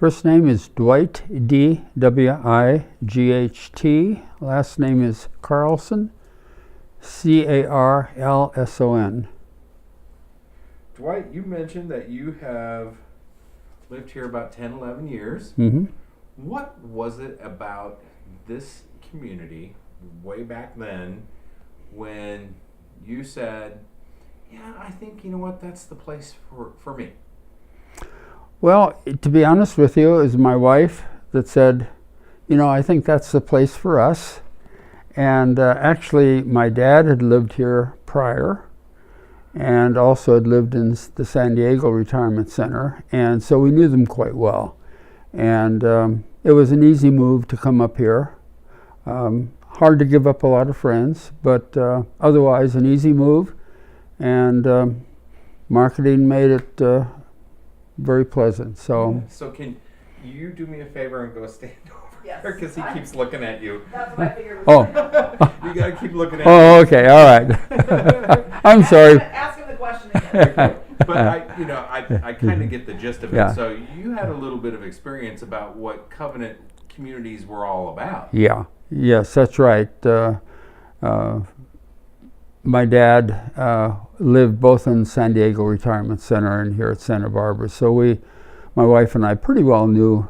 First name is Dwight, D-W-I-G-H-T. Last name is Carlson, C-A-R-L-S-O-N. Dwight, you mentioned that you have lived here about 10, 11 years. Mm-hmm. What was it about this community way back then when you said, yeah, I think, you know what, that's the place for me? Well, to be honest with you, it was my wife that said, you know, I think that's the place for us. And actually, my dad had lived here prior and also had lived in the San Diego Retirement Center. And so we knew them quite well. And it was an easy move to come up here. Hard to give up a lot of friends, but otherwise an easy move. And marketing made it very pleasant. So can you do me a favor and go stand over Yes. there? Because he keeps looking at you. That's what I figured. Oh. You got to keep looking at Oh, you. okay, all right. I'm sorry. Ask him the question again. But I kind of get the gist of it. Yeah. So you had a little bit of experience about what covenant communities were all about. Yeah, yes, that's right. My dad lived both in San Diego Retirement Center and here at Santa Barbara. So my wife and I pretty well knew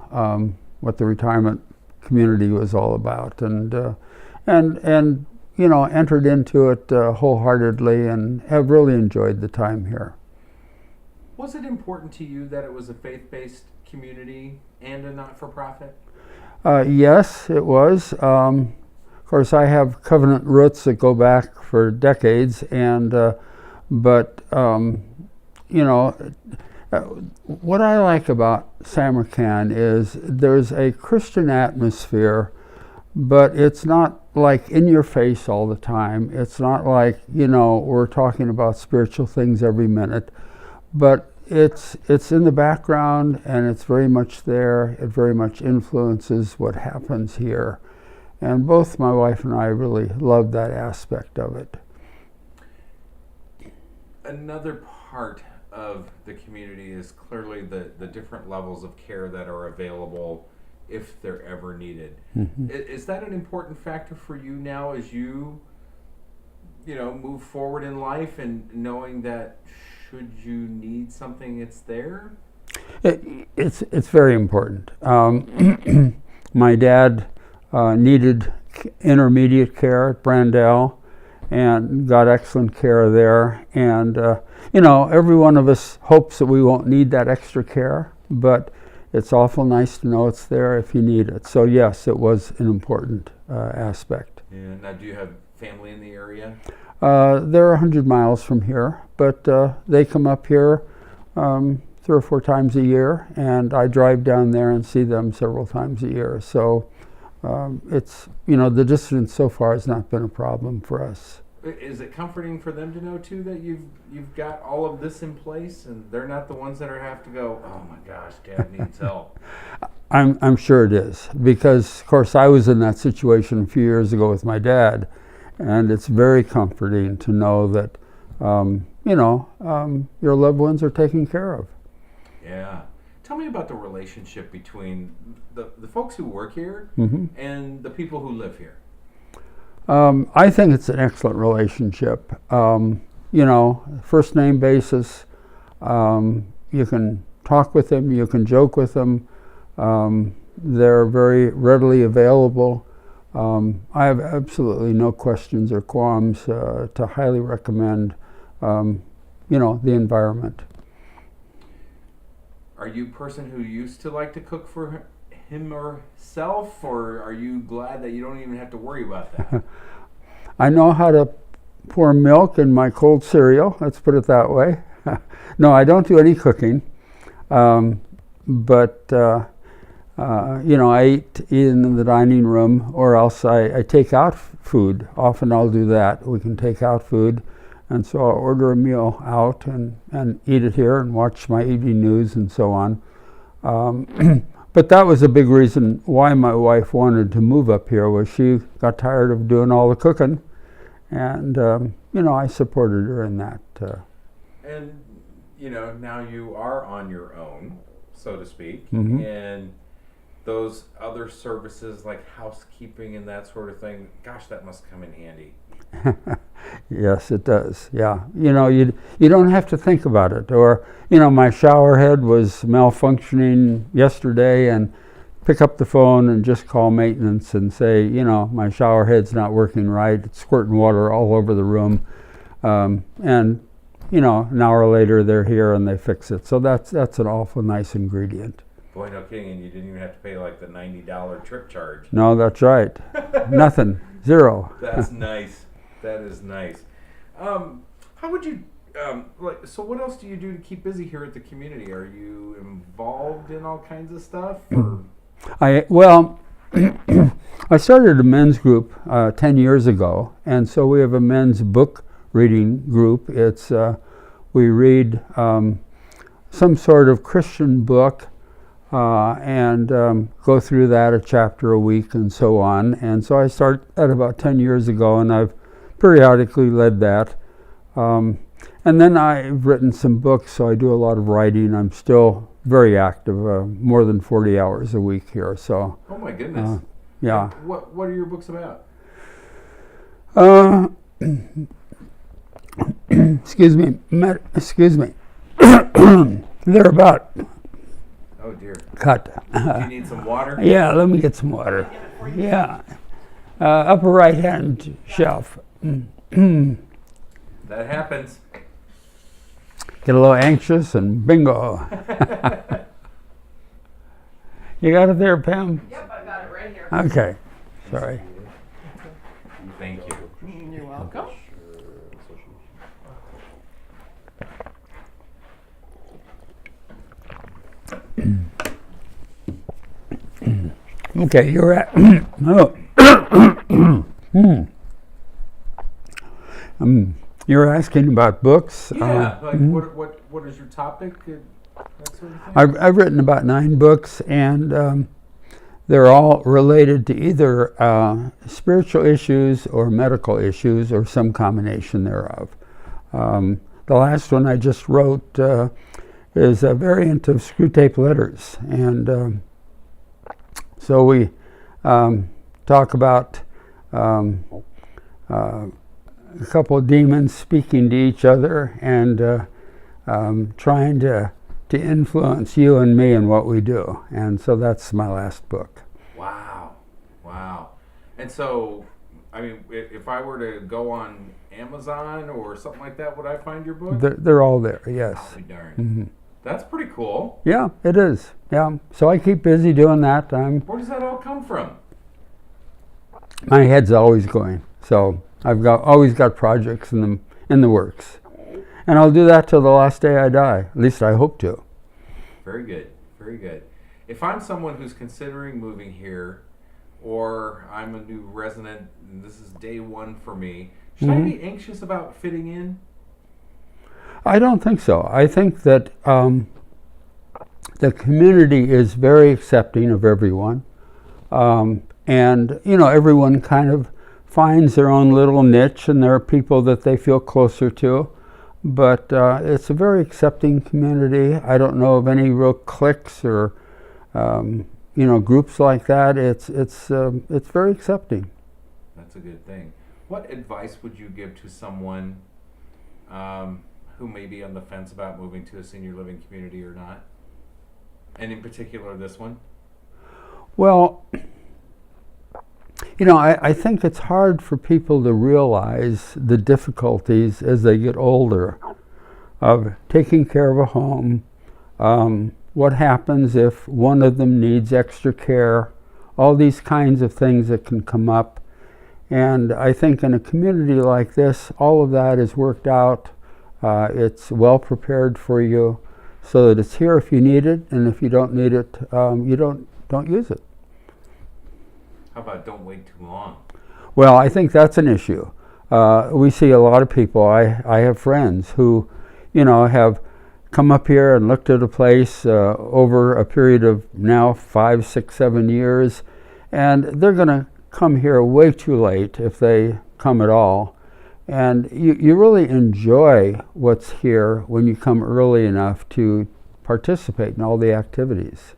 what the retirement community was all about, and you know, entered into it wholeheartedly and have really enjoyed the time here. Was it important to you that it was a faith-based community and a not-for-profit? Yes, it was. Of course, I have covenant roots that go back for decades, and but you know, what I like about SAMARKAND is there's a Christian atmosphere, but it's not like in your face all the time. It's not like, you know, we're talking about spiritual things every minute, but it's in the background and it's very much there. It very much influences what happens here. And both my wife and I really love that aspect of it. Another part of the community is clearly the different levels of care that are available if they're ever needed. Mm-hmm. Is that an important factor for you now as you move forward in life and knowing that should you need something, it's there? It's very important. My dad needed intermediate care at Brandell and got excellent care there. And, every one of us hopes that we won't need that extra care, but it's awful nice to know it's there if you need it. So yes, it was an important aspect. Yeah. Now, do you have family in the area? They're 100 miles from here, but they come up here 3 or 4 times a year, and I drive down there and see them several times a year. So it's, the distance so far has not been a problem for us. Is it comforting for them to know too that you've got all of this in place and they're not the ones that have to go, oh my gosh, Dad needs help? I'm sure it is, because of course I was in that situation a few years ago with my dad, and it's very comforting to know that your loved ones are taken care of. Yeah. Tell me about the relationship between the folks who work here Mm-hmm. and the people who live here. I think it's an excellent relationship. First name basis. You can talk with them, you can joke with them. They're very readily available. I have absolutely no questions or qualms to highly recommend, the environment. Are you a person who used to like to cook for him or herself, or are you glad that you don't even have to worry about that? I know how to pour milk in my cold cereal, let's put it that way. No, I don't do any cooking, but I eat in the dining room, or else I take out food. Often I'll do that. We can take out food, and so I'll order a meal out and eat it here and watch my evening news and so on. But that was a big reason why my wife wanted to move up here, was she got tired of doing all the cooking, and I supported her in that. And now you are on your own, so to speak, Mhm. and those other services like housekeeping and that sort of thing, gosh, that must come in handy. Yes, it does. Yeah, you don't have to think about it. Or my shower head was malfunctioning yesterday, and pick up the phone and just call maintenance and say, my shower head's not working right. It's squirting water all over the room, and an hour later they're here and they fix it. So that's an awful nice ingredient. Boy, no kidding, and you didn't even have to pay like the $90 trip charge. No, that's right. Nothing. Zero. That's nice. That is nice. How would you so what else do you do to keep busy here at the community? Are you involved in all kinds of stuff? Or? I started a men's group 10 years ago, and so we have a men's book reading group. It's we read some sort of Christian book and go through that a chapter a week and so on. And so I started that about 10 years ago, and I've periodically led that. And then I've written some books, so I do a lot of writing. I'm still very active, more than 40 hours a week here. So. Oh my goodness. Yeah. What are your books about? Excuse me. They're about. Oh dear. Cut. Do you need some water? Yeah, let me get some water. Yeah. Upper right hand shelf. That happens. Get a little anxious and bingo. You got it there, Pam? Yep, I got it right here. Okay. Sorry. Thank you. You're welcome. Okay, you're at. You're asking about books. Yeah. What is your topic? That sort of thing? I've written about 9 books, and they're all related to either spiritual issues or medical issues or some combination thereof. The last one I just wrote is a variant of Screw Tape Letters, and so we talk about a couple of demons speaking to each other and trying to influence you and me in what we do. And so that's my last book. Wow. And so, I mean, if I were to go on Amazon or something like that, would I find your book? They're all there, yes. I'll be darned. Mm-hmm. That's pretty cool. Yeah, it is. Yeah. So I keep busy doing that. Where does that all come from? My head's always going. So I've always got projects in the works. And I'll do that till the last day I die. At least I hope to. Very good. If I'm someone who's considering moving here, or I'm a new resident and this is day one for me, should I be anxious about fitting in? I don't think so. I think that the community is very accepting of everyone. And, everyone kind of finds their own little niche, and there are people that they feel closer to. But it's a very accepting community. I don't know of any real cliques or, groups like that. It's very accepting. That's a good thing. What advice would you give to someone who may be on the fence about moving to a senior living community or not? And in particular, this one? Well, I think it's hard for people to realize the difficulties as they get older of taking care of a home. What happens if one of them needs extra care? All these kinds of things that can come up. And I think in a community like this, all of that is worked out. It's well prepared for you, so that it's here if you need it, and if you don't need it, you don't use it. How about don't wait too long? Well, I think that's an issue. We see a lot of people. I have friends who, have come up here and looked at a place over a period of now 5, 6, 7 years, and they're going to come here way too late if they come at all. And you really enjoy what's here when you come early enough to participate in all the activities.